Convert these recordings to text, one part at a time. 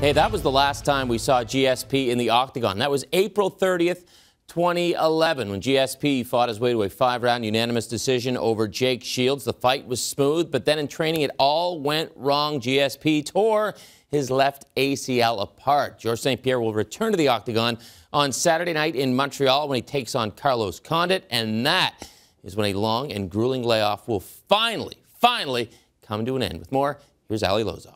Hey, that was the last time we saw GSP in the octagon. That was April 30th, 2011, when GSP fought his way to a 5-round unanimous decision over Jake Shields. The fight was smooth, but then in training it all went wrong. GSP tore his left ACL apart. Georges St-Pierre will return to the octagon on Saturday night in Montreal when he takes on Carlos Condit, and that is when a long and grueling layoff will finally come to an end. With more, here's Alyson Lozoff.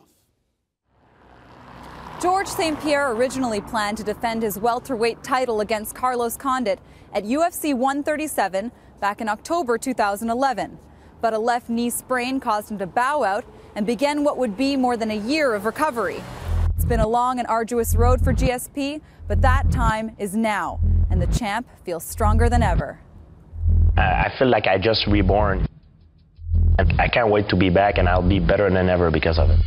Georges St-Pierre originally planned to defend his welterweight title against Carlos Condit at UFC 137 back in October 2011. But a left knee sprain caused him to bow out and began what would be more than a year of recovery. It's been a long and arduous road for GSP, but that time is now, and the champ feels stronger than ever. I feel like I just reborn. I can't wait to be back, and I'll be better than ever because of it.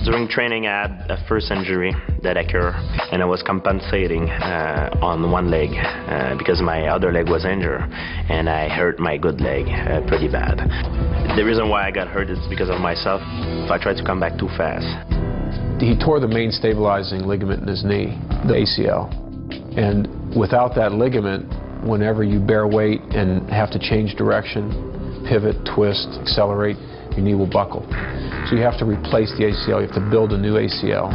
During training, I had a first injury that occurred, and I was compensating on one leg because my other leg was injured, and I hurt my good leg pretty bad. The reason why I got hurt is because of myself. I tried to come back too fast. He tore the main stabilizing ligament in his knee, the ACL. And without that ligament, whenever you bear weight and have to change direction, pivot, twist, accelerate, your knee will buckle. So you have to replace the ACL. You have to build a new ACL.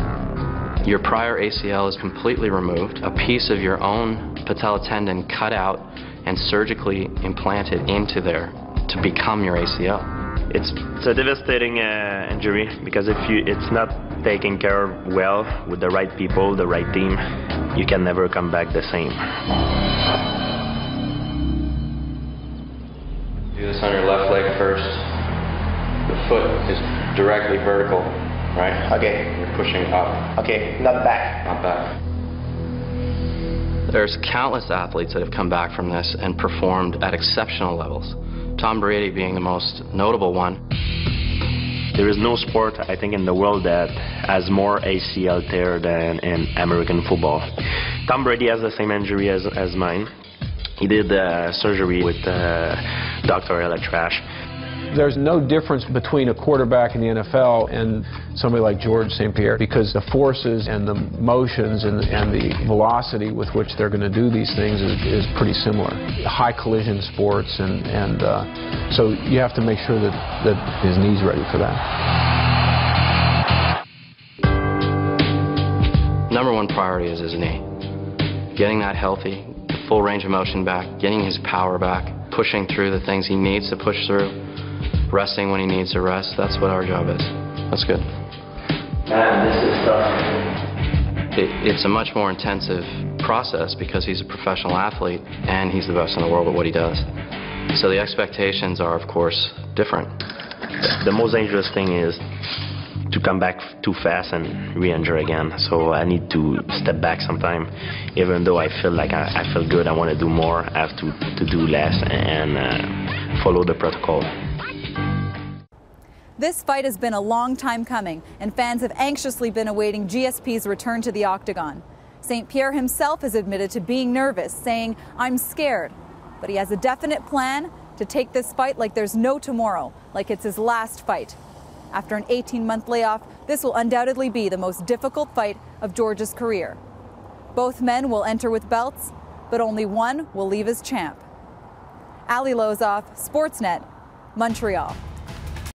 Your prior ACL is completely removed, a piece of your own patella tendon cut out and surgically implanted into there to become your ACL. It's a devastating injury because if it's not taken care of well with the right people, the right team, you can never come back the same. Do this on your left leg first. The foot is directly vertical, right? Okay. You're pushing up. Okay, not back. Not back. There's countless athletes that have come back from this and performed at exceptional levels. Tom Brady being the most notable one. There is no sport, I think, in the world that has more ACL tear than in American football. Tom Brady has the same injury as mine. He did surgery with Dr. Ella Trash. There's no difference between a quarterback in the NFL and somebody like Georges St-Pierre because the forces and the motions and the velocity with which they're going to do these things is pretty similar. High collision sports, and so you have to make sure that his knee's ready for that. Number one priority is his knee. Getting that healthy, full range of motion back, getting his power back, pushing through the things he needs to push through, resting when he needs to rest. That's what our job is. That's good. Man, this is tough. It's a much more intensive process because he's a professional athlete and he's the best in the world at what he does. So the expectations are, of course, different. The most dangerous thing is to come back too fast and re-injure again. So I need to step back sometime. Even though I feel like I feel good, I want to do more, I have to do less and follow the protocol. This fight has been a long time coming, and fans have anxiously been awaiting GSP's return to the octagon. St-Pierre himself has admitted to being nervous, saying, "I'm scared." But he has a definite plan to take this fight like there's no tomorrow, like it's his last fight. After an 18-month layoff, this will undoubtedly be the most difficult fight of Georges' career. Both men will enter with belts, but only one will leave as champ. Alyson Lozoff, Sportsnet, Montreal.